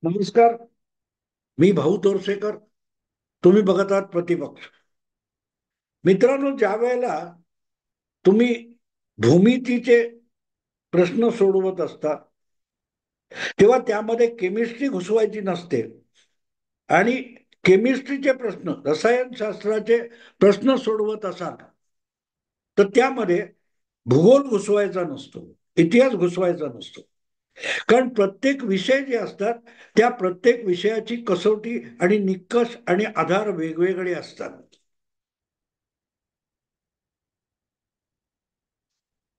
नमस्कार. मी भाऊ तोरसेकर. तुम्ही बघत आहात प्रतिपक्ष. मित्रांनो, ज्या वेळेला तुम्ही भूमितीचे प्रश्न सोडवत असता तेव्हा त्यामध्ये केमिस्ट्री घुसवायची नसते आणि केमिस्ट्रीचे प्रश्न, रसायनशास्त्राचे प्रश्न सोडवत असाल तर त्यामध्ये भूगोल घुसवायचा नसतो, इतिहास घुसवायचा नसतो. कारण प्रत्येक विषय जे असतात त्या प्रत्येक विषयाची कसोटी आणि निकष आणि आधार वेगवेगळे असतात.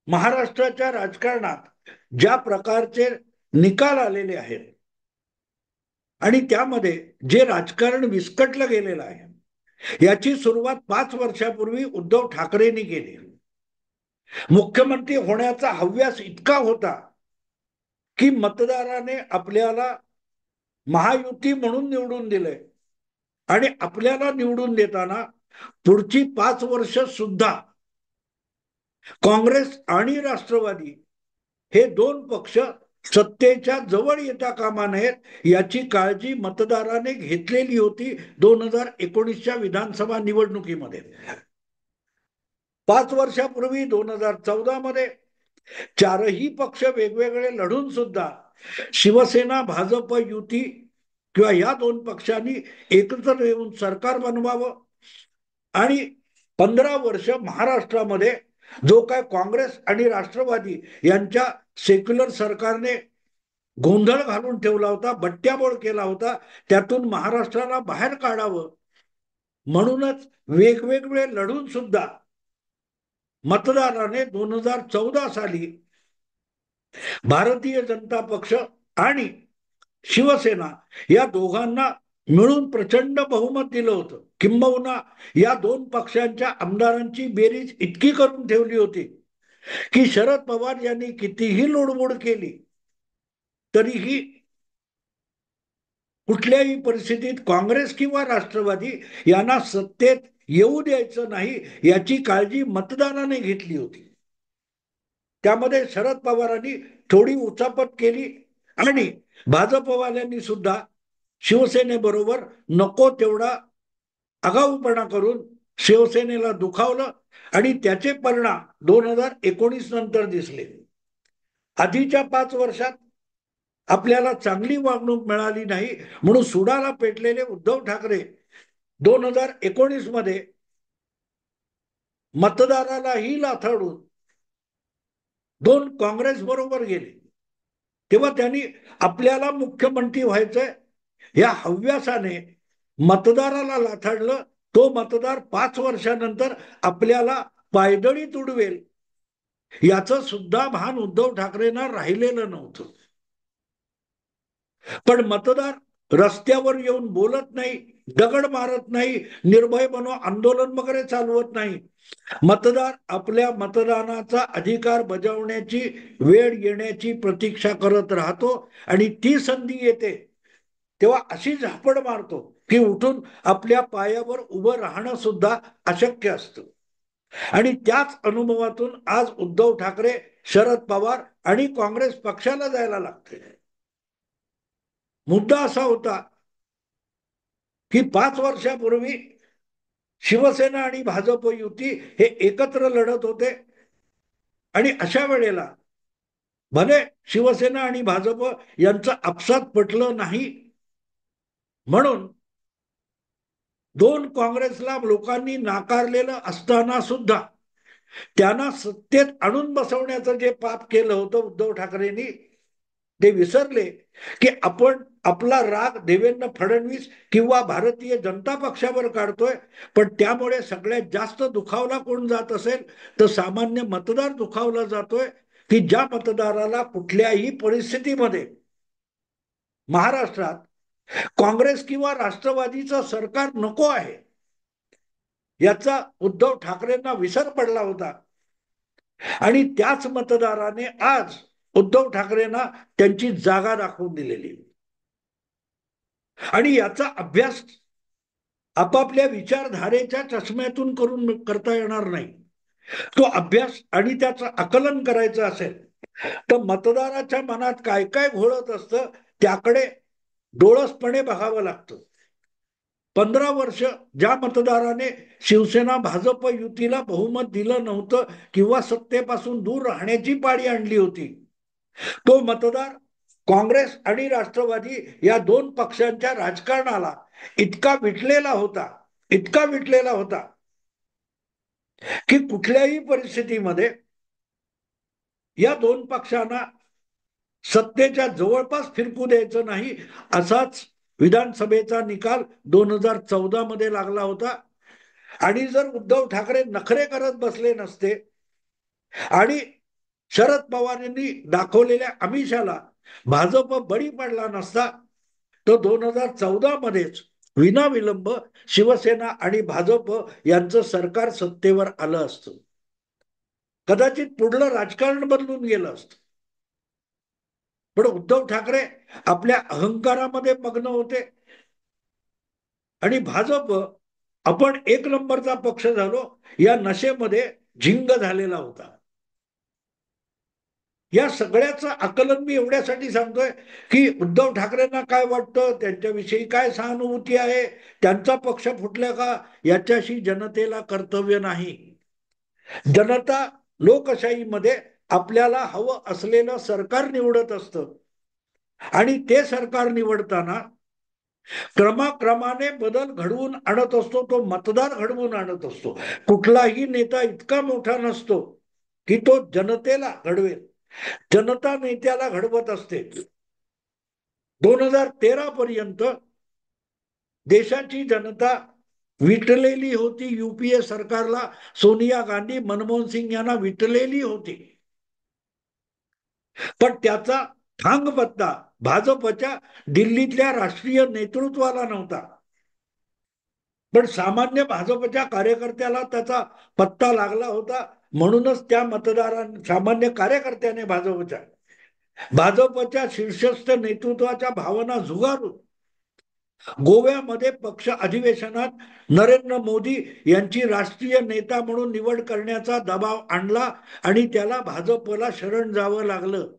महाराष्ट्राच्या राजकारणात ज्या प्रकारचे निकाल आलेले आहेत आणि त्यामध्ये जे राजकारण विस्कटलं गेलेलं आहे याची सुरुवात 5 वर्षापूर्वी उद्धव ठाकरेंनी केली. मुख्यमंत्री होण्याचा हव्यास इतका होता की मतदाराने आपल्याला महायुती म्हणून निवडून दिलंय आणि आपल्याला निवडून देताना पुढची 5 वर्ष सुद्धा काँग्रेस आणि राष्ट्रवादी हे दोन पक्ष सत्तेच्या जवळ येता कामा नयेत याची काळजी मतदाराने घेतलेली होती 2019च्या विधानसभा निवडणुकीमध्ये. 5 वर्षापूर्वी 2014 मध्ये चारही पक्ष वेगवेगळे लढून सुद्धा शिवसेना भाजप युती किंवा या दोन पक्षांनी एकत्र येऊन सरकार बनवावं आणि 15 वर्ष महाराष्ट्रामध्ये जो काय काँग्रेस आणि राष्ट्रवादी यांच्या सेक्युलर सरकारने गोंधळ घालून ठेवला होता, बट्ट्याबोळ केला होता, त्यातून महाराष्ट्राला बाहेर काढावं म्हणूनच वेगवेगळे लढून सुद्धा मतदाराने 2014 साली भारतीय जनता पक्ष आणि शिवसेना या दोघांना मिळून प्रचंड बहुमत दिलं होतं. किंबहुना या दोन पक्षांच्या आमदारांची बेरीज इतकी करून ठेवली होती की शरद पवार यांनी कितीही लुडबुड केली तरीही कुठल्याही परिस्थितीत काँग्रेस किंवा राष्ट्रवादी यांना सत्तेत येऊ द्यायचं नाही याची काळजी मतदाराने घेतली होती. त्यामध्ये शरद पवारांनी थोडी उचापत केली आणि भाजपवाल्यांनी सुद्धा शिवसेनेबरोबर नको तेवढा आगाऊपणा करून शिवसेनेला दुखावलं आणि त्याचे परिणाम 2019 नंतर दिसले. आधीच्या 5 वर्षात आपल्याला चांगली वागणूक मिळाली नाही म्हणून सुडाला पेटलेले उद्धव ठाकरे 2019 मध्ये मतदारालाही लाथाडून दोन काँग्रेस बरोबर गेले. तेव्हा त्यांनी आपल्याला मुख्यमंत्री व्हायचंय या हव्यासाने मतदाराला लाथाडलं. तो मतदार 5 वर्षानंतर आपल्याला पायदळी तुडवेल याचं सुद्धा भान उद्धव ठाकरेंना राहिलेलं नव्हतं. पण मतदार रस्त्यावर येऊन बोलत नाही, दगड मारत नाही, निर्भय म्हणून आंदोलन वगैरे चालवत नाही. मतदार आपल्या मतदानाचा अधिकार बजावण्याची वेळ येण्याची प्रतीक्षा करत राहतो आणि ती संधी येते तेव्हा अशी झापड मारतो की उठून आपल्या पायावर उभं राहणं सुद्धा अशक्य असतं. आणि त्याच अनुभवातून आज उद्धव ठाकरे, शरद पवार आणि काँग्रेस पक्षाला जायला लागते. मुद्दा असा होता की 5 वर्षापूर्वी शिवसेना आणि भाजप युती हे एकत्र लढत होते आणि अशा वेळेला भले शिवसेना आणि भाजप यांचं आपसात पटलं नाही म्हणून दोन काँग्रेसला लोकांनी नाकारलेलं असताना सुद्धा त्यांना सत्तेत आणून बसवण्याचं जे पाप केलं होतं उद्धव ठाकरेंनी ते विसरले की आपण आपला राग देवेंद्र फडणवीस किंवा भारतीय जनता पक्षावर काढतोय, पण त्यामुळे सगळ्यात जास्त दुखावला कोण जात असेल तर सामान्य मतदार दुखावला जातोय की ज्या मतदाराला कुठल्याही परिस्थितीमध्ये महाराष्ट्रात काँग्रेस किंवा राष्ट्रवादीचं सरकार नको आहे याचा उद्धव ठाकरेंना विसर पडला होता. आणि त्याच मतदाराने आज उद्धव ठाकरेंना त्यांची जागा दाखवून दिलेली आणि याचा अभ्यास आपापल्या विचारधारेच्या चष्म्यातून करून करता येणार नाही. तो अभ्यास आणि त्याचं आकलन करायचं असेल तर मतदाराच्या मनात काय काय घोळत असतं त्याकडे डोळसपणे बघावं लागतं. 15 वर्ष ज्या मतदाराने शिवसेना भाजप युतीला बहुमत दिलं नव्हतं किंवा सत्तेपासून दूर राहण्याची पाळी आणली होती, तो मतदार काँग्रेस आणि राष्ट्रवादी या दोन पक्षांच्या राजकारणाला इतका विटलेला होता, इतका विटलेला होता, की कुठल्याही परिस्थितीमध्ये या दोन पक्षांना सत्तेच्या जवळपास फिरकू द्यायचं नाही, असाच विधानसभेचा निकाल 2014 मध्ये लागला होता. आणि जर उद्धव ठाकरे नखरे करत बसले नसते आणि शरद पवारांनी दाखवलेल्या आमिषाला भाजप बळी पडला नसता, तर 2014 मध्येच विनाविलंब शिवसेना आणि भाजप यांचं सरकार सत्तेवर आलं असतं. कदाचित पुढलं राजकारण बदलून गेलं असतं. पण उद्धव ठाकरे आपल्या अहंकारामध्ये मग्न होते आणि भाजप आपण एक नंबरचा पक्ष झालो या नशेमध्ये झिंग झालेला होता. या सगळ्याचं आकलन मी एवढ्यासाठी सांगतोय की उद्धव ठाकरेंना काय वाटतं, त्यांच्याविषयी काय सहानुभूती आहे, त्यांचा पक्ष फुटला का, याच्याशी जनतेला कर्तव्य नाही. जनता लोकशाहीमध्ये आपल्याला हवं असलेलं सरकार निवडत असतं आणि ते सरकार निवडताना क्रमाक्रमाने बदल घडवून आणत असतो, तो मतदार घडवून आणत असतो. कुठलाही नेता इतका मोठा नसतो की तो जनतेला घडवेल, जनता नेत्याला घडवत असते. 2013 पर्यंत देशाची जनता विटलेली होती युपीए सरकारला, सोनिया गांधी मनमोहन सिंग यांना विटलेली होती. पण त्याचा थांगपत्ता भाजपच्या दिल्लीतल्या राष्ट्रीय नेतृत्वाला नव्हता. पण सामान्य भाजपच्या कार्यकर्त्याला त्याचा पत्ता लागला होता. म्हणूनच त्या सामान्य कार्यकर्त्याने भाजपच्या शीर्षस्थ नेतृत्वाच्या भावना झुगारून गोव्यामध्ये पक्ष अधिवेशनात नरेंद्र मोदी यांची राष्ट्रीय नेता म्हणून निवड करण्याचा दबाव आणला आणि त्याला भाजपला शरण जावं लागलं.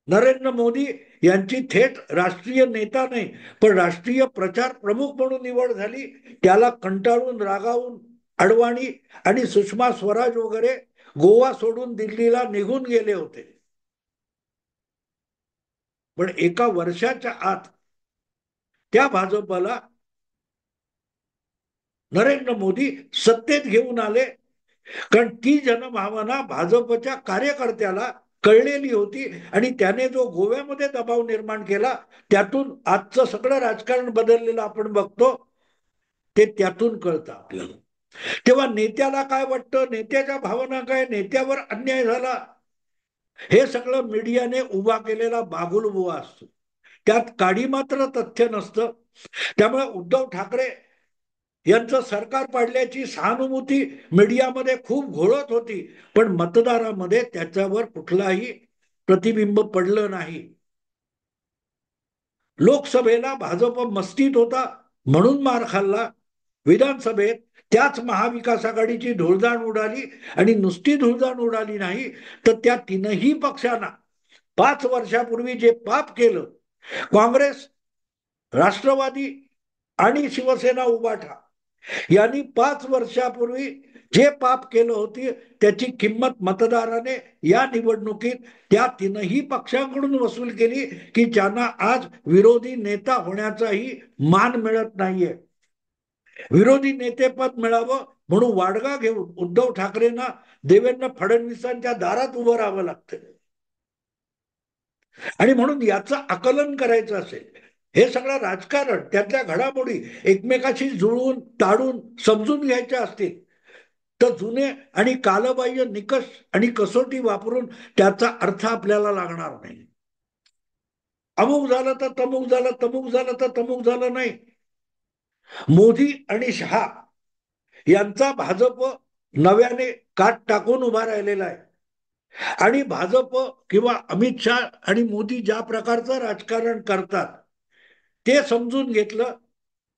नरेंद्र मोदी यांची थेट राष्ट्रीय नेता नाही पण राष्ट्रीय प्रचार प्रमुख म्हणून निवड झाली. त्याला कंटाळून रागावून अडवाणी आणि सुषमा स्वराज वगैरे गोवा सोडून दिल्लीला निघून गेले होते. पण एका वर्षाच्या आत त्या भाजपला नरेंद्र मोदी सत्तेत घेऊन आले, कारण ती जनभावना भाजपच्या कार्यकर्त्याला कळलेली होती आणि त्याने जो गोव्यामध्ये दबाव निर्माण केला त्यातून आजचं सगळं राजकारण बदललेलं आपण बघतो, ते त्यातून कळतं आपल्याला. तेव्हा नेत्याला काय वाटतं, नेत्याच्या भावना काय, नेत्यावर अन्याय झाला, हे सगळं मीडियाने उभा केलेला बागुलबुवा असतो, त्यात काडी मात्र तथ्य नसतं. त्यामुळे उद्धव ठाकरे यांचं सरकार पाडल्याची सहानुभूती मीडियामध्ये खूप घोळत होती, पण मतदारामध्ये त्याच्यावर कुठलाही प्रतिबिंब पडलं नाही. लोकसभेला भाजप मस्तीत होता म्हणून मार खाल्ला. विधानसभेत त्याच महाविकास आघाडीची धुळदाण उडाली आणि नुसती धुळदाण उडाली नाही तर त्या तीनही पक्षांना 5 वर्षापूर्वी जे पाप केलं, काँग्रेस, राष्ट्रवादी आणि शिवसेना उभाठा यांनी 5 वर्षापूर्वी जे पाप केलं होती त्याची किंमत मतदाराने या निवडणुकीत त्या तीनही पक्षांकडून वसूल केली की ज्यांना आज विरोधी नेता होण्याचाही मान मिळत नाहीये. विरोधी नेतेपद मिळावं म्हणून वाडगा घेऊन उद्धव ठाकरेंना देवेंद्र फडणवीसांच्या दारात उभं राहावं लागतं. आणि म्हणून याचं आकलन करायचं असेल, हे सगळं राजकारण, त्यातल्या घडामोडी एकमेकाशी जुळवून ताडून समजून घ्यायच्या असतील तर जुने आणि कालबाह्य निकष आणि कसोटी वापरून त्याचा अर्थ आपल्याला लागणार नाही. अमुक झालं तर तमुक झालं, तमुक झालं तर तमुक झालं नाही. मोदी आणि शहा यांचा भाजप नव्याने काट टाकून उभा राहिलेला आहे आणि भाजप किंवा अमित शहा आणि मोदी ज्या प्रकारचं राजकारण करतात ते समजून घेतलं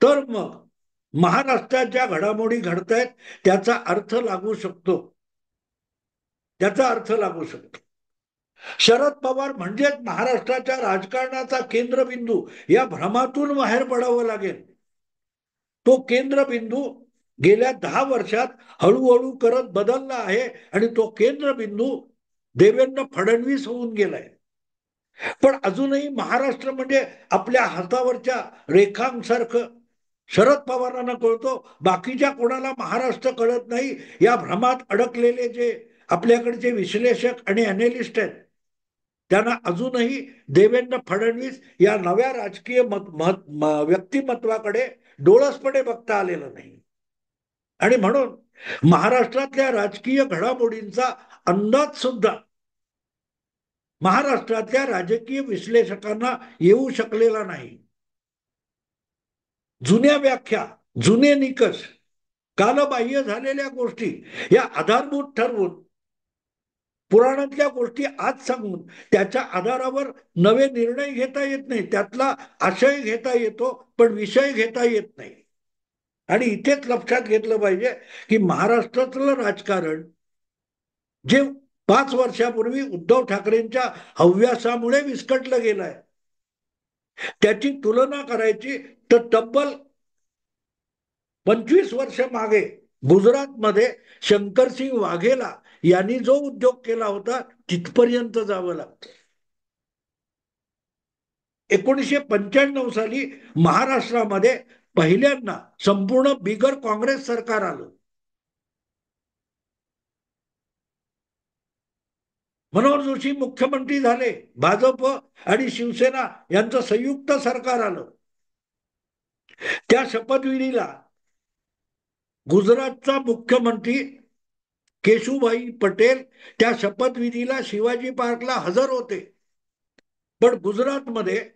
तर मग महाराष्ट्रात ज्या घडामोडी घडतायत त्याचा अर्थ लागू शकतो, त्याचा अर्थ लागू शकतो. शरद पवार म्हणजेच महाराष्ट्राच्या राजकारणाचा केंद्रबिंदू या भ्रमातून बाहेर पडावं लागेल. तो केंद्रबिंदू गेल्या 10 वर्षात हळूहळू करत बदलला आहे आणि तो केंद्रबिंदू देवेंद्र फडणवीस होऊन गेलाय. पण अजूनही महाराष्ट्र म्हणजे आपल्या हातावरच्या रेखांसारखं शरद पवारांना कळतो, बाकीच्या कोणाला महाराष्ट्र कळत नाही. या भ्रमात अडकलेले जे आपल्याकडचे विश्लेषक आणि अॅनालिस्ट आहेत त्यांना अजूनही देवेंद्र फडणवीस या नव्या राजकीय व्यक्तिमत्वाकडे डोळसपणे बघता आलेलं नाही. आणि म्हणून महाराष्ट्रातल्या राजकीय घडामोडींचा अंदाज सुद्धा महाराष्ट्रातल्या राजकीय विश्लेषकांना येऊ शकलेला नाही. जुन्या व्याख्या, जुने निकष, कालबाह्य झालेल्या गोष्टी या आधारभूत ठरवून पुराणातल्या गोष्टी आज सांगून त्याच्या आधारावर नवे निर्णय घेता येत नाही. त्यातला आशय घेता येतो पण विषय घेता येत नाही. आणि इथेच लक्षात घेतलं पाहिजे की महाराष्ट्रातलं राजकारण जे 5 वर्षापूर्वी उद्धव ठाकरेंच्या हव्यासामुळे विस्कटलं गेलंय, त्याची तुलना करायची तर तब्बल 25 वर्ष मागे गुजरातमध्ये शंकरसिंग वाघेला यांनी जो उद्योग केला होता तिथपर्यंत जावं लागतं. 1995 साली महाराष्ट्रामध्ये पहिल्यांदा संपूर्ण बिगर काँग्रेस सरकार आलं. मनोहर जोशी मुख्यमंत्री झाले, भाजप आणि शिवसेना यांचं संयुक्त सरकार आलं. त्या शपथविधीला गुजरातचा मुख्यमंत्री केशुभाई पटेल त्या शपथविधीला शिवाजी पार्कला हजर होते. पण गुजरातमध्ये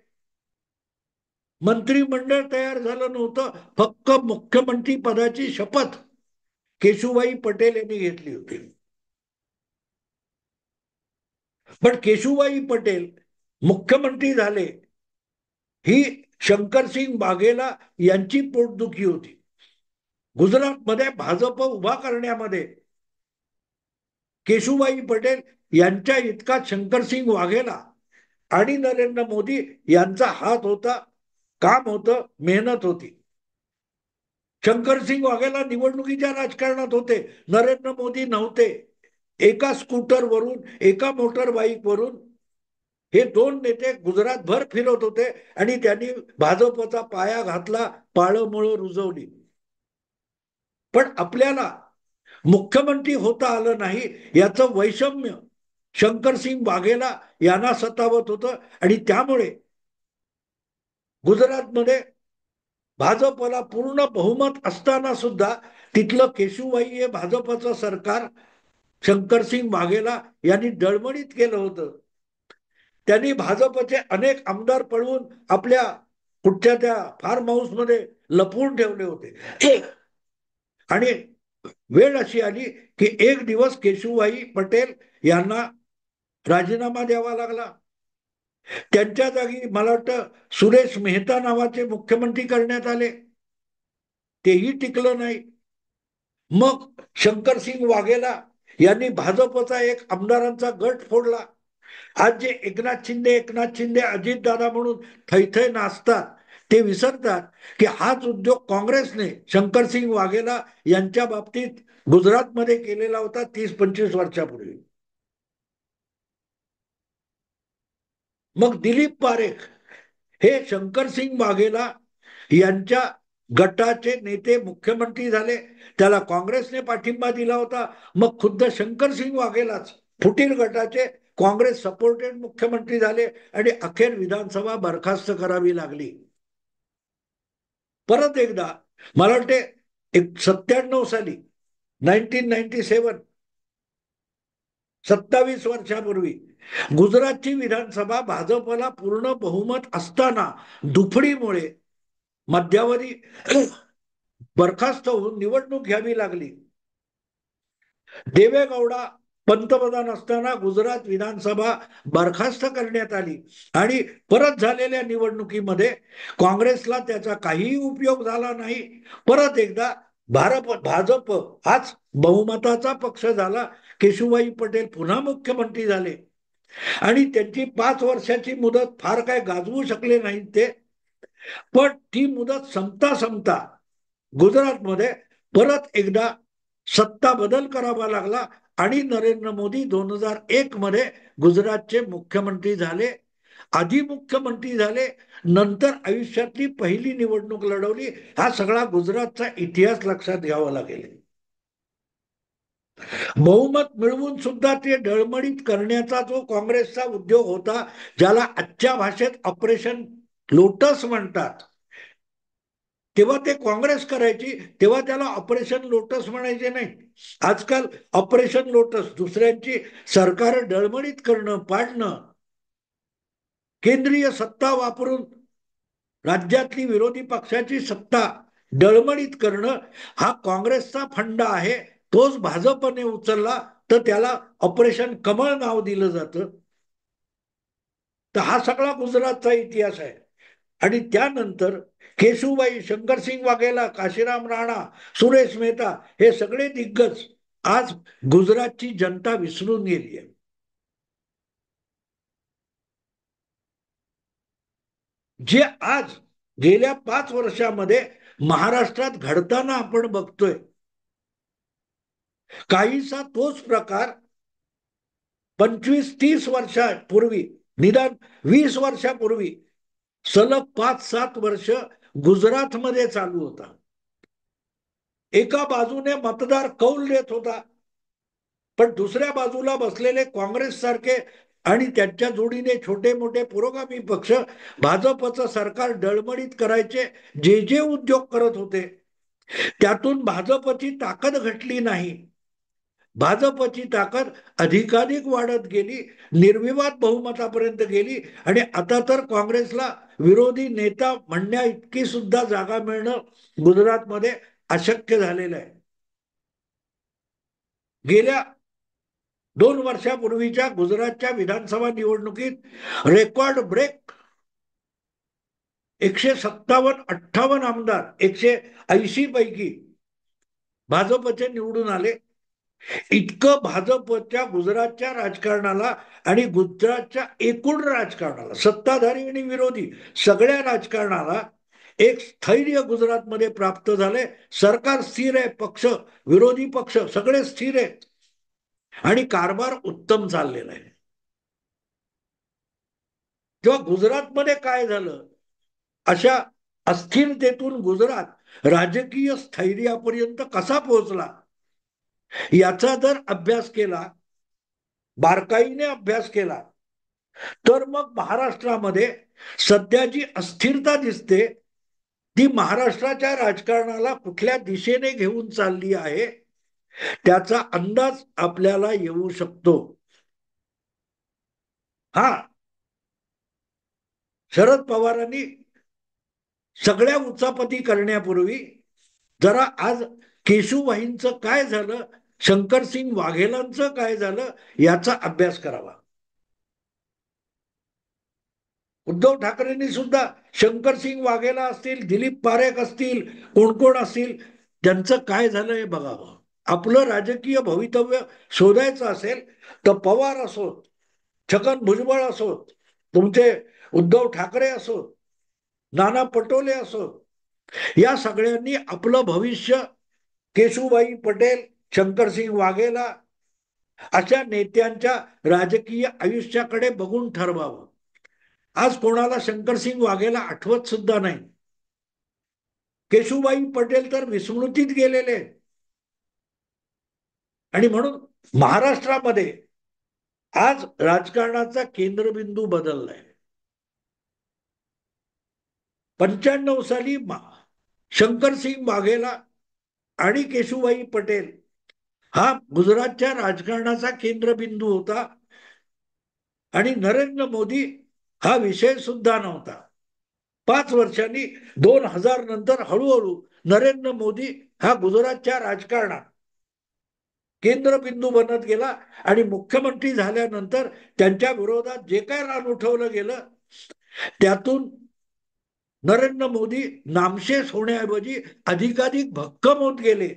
मंत्रिमंडळ तयार झालं नव्हतं. फक्त मुख्यमंत्री पदाची शपथ केशुभाई पटेल यांनी घेतली होती. पण केशुभाई पटेल मुख्यमंत्री झाले ही शंकरसिंग वाघेला यांची पोटदुखी होती. गुजरातमध्ये भाजप उभा करण्यामध्ये केशुभाई पटेल यांच्या इतका शंकरसिंग वाघेला आणि नरेंद्र मोदी यांचा हात होता, काम होतं, मेहनत होती. शंकरसिंग वाघेला निवडणुकीच्या राजकारणात होते, नरेंद्र मोदी नव्हते. एका स्कूटरवरून, एका मोटर बाईकवरून हे दोन नेते गुजरातभर फिरत होते आणि त्यांनी भाजपचा पाया घातला, पाळंमुळं रुजवली. पण आपल्याला मुख्यमंत्री होता आलं नाही याचं वैषम्य शंकरसिंग वाघेला यांना सतावत होतं. आणि त्यामुळे गुजरातमध्ये भाजपला पूर्ण बहुमत असताना सुद्धा तिथलं केशुभाई हे भाजपचं सरकार शंकरसिंग वाघेला यांनी डळमळीत केलं होतं. त्यांनी भाजपचे अनेक आमदार पळवून आपल्या कुठच्या त्या फार्म हाऊस मध्ये लपवून ठेवले होते. आणि वेळ अशी आली की एक दिवस केशुभाई पटेल यांना राजीनामा द्यावा लागला. त्यांच्या जागी मला वाटतं सुरेश मेहता नावाचे मुख्यमंत्री करण्यात आले, तेही टिकलं नाही. मग शंकरसिंग वाघेला यांनी भाजपचा एक आमदारांचा गट फोडला. आज जे एकनाथ शिंदे अजितदादा म्हणून थैथय नाचतात ते विसरतात की हाच उद्योग काँग्रेसने शंकरसिंग वाघेला यांच्या बाबतीत गुजरातमध्ये केलेला होता 30-25 वर्षापूर्वी. मग दिलीप पारेख हे शंकरसिंग वाघेला यांच्या गटाचे नेते मुख्यमंत्री झाले. त्याला काँग्रेसने पाठिंबा दिला होता. मग खुद्द शंकरसिंग वाघेलाच फुटीर गटाचे काँग्रेस सपोर्टेड मुख्यमंत्री झाले आणि अखेर विधानसभा बरखास्त करावी लागली. परत एकदा मला वाटते 97 साली 1997 27 वर्षापूर्वी गुजरातची विधानसभा भाजपला पूर्ण बहुमत असताना दुफडीमुळे मध्यावधी बरखास्त होऊन निवडणूक घ्यावी लागली. देवेगौडा पंतप्रधान असताना गुजरात विधानसभा बरखास्त करण्यात आली आणि परत झालेल्या निवडणुकीमध्ये काँग्रेसला त्याचा काहीही उपयोग झाला नाही. परत एकदा भाजप हाच बहुमताचा पक्ष झाला. केशुभाई पटेल पुन्हा मुख्यमंत्री झाले. आणि त्यांची 5 वर्षाची मुदत फार काय गाजवू शकले नाहीत ते. पण ती मुदत संपता संपता गुजरातमध्ये परत एकदा सत्ता बदल करावा लागला आणि नरेंद्र मोदी 2001 मध्ये गुजरातचे मुख्यमंत्री झाले. आधी मुख्यमंत्री झाले, नंतर आयुष्यातली पहिली निवडणूक लढवली. हा सगळा गुजरातचा इतिहास लक्षात घ्यावा लागेल. बहुमत मिळवून सुद्धा ते डळमळीत करण्याचा जो काँग्रेसचा उद्योग होता, ज्याला आजच्या भाषेत ऑपरेशन लोटस म्हणतात, तेव्हा ते काँग्रेस करायची, तेव्हा त्याला ऑपरेशन लोटस म्हणायचे नाही. आजकाल ऑपरेशन लोटस दुसऱ्यांची सरकार डळमळीत करणं, पाडणं, केंद्रीय सत्ता वापरून राज्यातली विरोधी पक्षाची सत्ता डळमळीत करणं, हा काँग्रेसचा फंडा आहे. तोच भाजपने उचलला तर त्याला ऑपरेशन कमळ नाव दिलं जातं. तर हा सगळा गुजरातचा इतिहास आहे. आणि त्यानंतर केशुबाई, शंकरसिंग वाघेला, काशीराम राणा, सुरेश मेहता हे सगळे दिग्गज आज गुजरातची जनता विसरून गेली आहे. जे आज गेल्या 5 वर्षामध्ये महाराष्ट्रात घडताना आपण बघतोय, काहीसा तोच प्रकार 25-30 वर्षापूर्वी, निदान 20 वर्षापूर्वी सलग 5-7 वर्ष गुजरातमध्ये चालू होता. एका बाजूने मतदार कौल देत होता, पण दुसऱ्या बाजूला बसलेले काँग्रेस सारखे आणि त्यांच्या जोडीने छोटे मोठे पुरोगामी पक्ष भाजपचं सरकार डळमळीत करायचे जे जे उद्योग करत होते, त्यातून भाजपची ताकद घटली नाही. भाजपची ताकद अधिकाधिक वाढत गेली, निर्विवाद बहुमतापर्यंत गेली. आणि आता तर काँग्रेसला विरोधी नेता म्हणण्या इतकी सुद्धा जागा मिळणं गुजरातमध्ये अशक्य झालेलं आहे. गेल्या 2 वर्षापूर्वीच्या गुजरातच्या विधानसभा निवडणुकीत रेकॉर्ड ब्रेक 157-58 आमदार 180 पैकी भाजपचे निवडून आले. इतकं भाजपच्या गुजरातच्या राजकारणाला आणि गुजरातच्या एकूण राजकारणाला, सत्ताधारी आणि विरोधी सगळ्या राजकारणाला एक स्थैर्य गुजरातमध्ये प्राप्त झाले. सरकार स्थिर आहे, पक्ष, विरोधी पक्ष सगळे स्थिर आहेत आणि कारभार उत्तम चाललेला आहे. तेव्हा गुजरातमध्ये काय झालं, अशा अस्थिरतेतून गुजरात राजकीय स्थैर्यापर्यंत कसा पोहोचला, याचा जर अभ्यास केला, बारकाईने अभ्यास केला, तर मग महाराष्ट्रामध्ये सध्या जी अस्थिरता दिसते, ती महाराष्ट्राच्या राजकारणाला कुठल्या दिशेने घेऊन चालली आहे, त्याचा अंदाज आपल्याला येऊ शकतो. हा, शरद पवारांनी सगळ्या उचापती करण्यापूर्वी जरा आज केशुभाईंचं काय झालं, शंकरसिंग वाघेलांचं काय झालं, याचा अभ्यास करावा. उद्धव ठाकरेंनी सुद्धा शंकरसिंग वाघेला असतील, दिलीप पारेख असतील, कोण कोण असतील, त्यांचं काय झालं हे बघावं. आपलं राजकीय भवितव्य शोधायचं असेल तर पवार असोत, छगन भुजबळ असोत, तुमचे उद्धव ठाकरे असोत, नाना पटोले असोत, या सगळ्यांनी आपलं भविष्य केशुभाई पटेल, शंकरसिंग वाघेला अशा नेत्यांच्या राजकीय आयुष्याकडे बघून ठरवावं. आज कोणाला शंकरसिंग वाघेला आठवत सुद्धा नाही. केशुभाई पटेल तर विस्मृतीत गेलेले. आणि म्हणून महाराष्ट्रामध्ये आज राजकारणाचा केंद्रबिंदू बदललाय. 95 साली शंकरसिंग वाघेला आणि केशुभाई पटेल हा गुजरातच्या राजकारणाचा केंद्रबिंदू होता आणि नरेंद्र मोदी हा विषय सुद्धा नव्हता. 5 वर्षांनी 2000 नंतर हळूहळू नरेंद्र मोदी हा गुजरातच्या राजकारणात केंद्रबिंदू बनत गेला आणि मुख्यमंत्री झाल्यानंतर त्यांच्या विरोधात जे काय रान उठवलं गेलं, त्यातून नरेंद्र मोदी नामशेष होण्याऐवजी अधिकाधिक भक्कम होत गेले.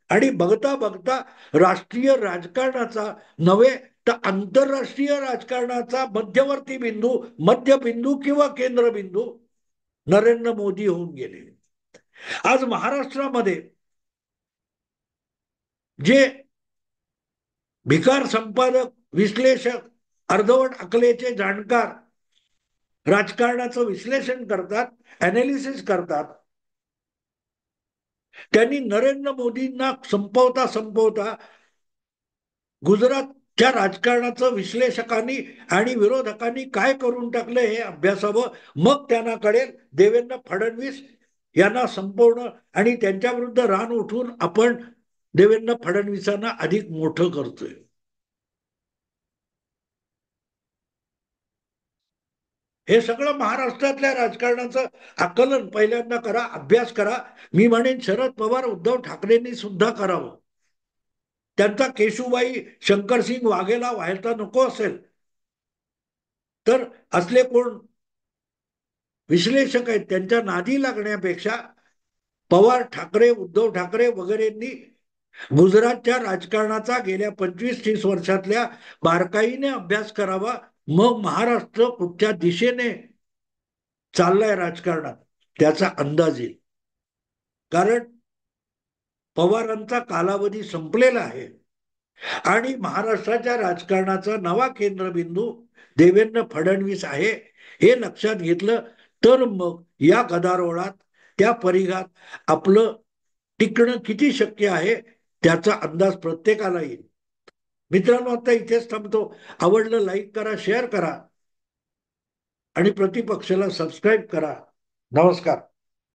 आणि बघता बघता राष्ट्रीय राजकारणाचा नव्हे तर आंतरराष्ट्रीय राजकारणाचा मध्यवर्ती बिंदू, मध्यबिंदू किंवा केंद्रबिंदू नरेंद्र मोदी होऊन गेले. आज महाराष्ट्रामध्ये जे भिकार संपादक, विश्लेषक, अर्धवट अकलेचे जाणकार राजकारणाचं विश्लेषण करतात, अनालिसिस करतात, त्यांनी नरेंद्र मोदींना संपवता संपवता गुजरातच्या राजकारणाचं विश्लेषकांनी आणि विरोधकांनी काय करून टाकलं हे अभ्यासावं. मग त्यांना कळेल देवेंद्र फडणवीस यांना संपवणं आणि त्यांच्या विरुद्ध रान उठून आपण देवेंद्र फडणवीसांना अधिक मोठं करतोय. हे सगळं महाराष्ट्रातल्या राजकारणाचं आकलन पहिल्यांदा करा, अभ्यास करा. मी म्हणेन शरद पवार, उद्धव ठाकरेंनी सुद्धा करावं. त्यांचा केशुबाई शंकरसिंग वाघेला व्हायचा नको असेल तर असले कोण विश्लेषक आहेत त्यांच्या नादी लागण्यापेक्षा पवार, ठाकरे, उद्धव ठाकरे वगैरेंनी गुजरातच्या राजकारणाचा गेल्या 25-30 वर्षातल्या बारकाईने अभ्यास करावा. मग महाराष्ट्र कुठच्या दिशेने चाललाय राजकारणात त्याचा अंदाज येईल. कारण पवारांचा कालावधी संपलेला आहे आणि महाराष्ट्राच्या राजकारणाचा नवा केंद्रबिंदू देवेंद्र फडणवीस आहे. हे लक्षात घेतलं तर मग या गदारोळात, त्या परिघात आपलं टिकणं किती शक्य आहे त्याचा अंदाज प्रत्येकाला येईल. मित्रांनो, आता इथेच थांबतो. आवडलं लाईक करा, शेअर करा आणि प्रतिपक्षाला सबस्क्राईब करा. नमस्कार.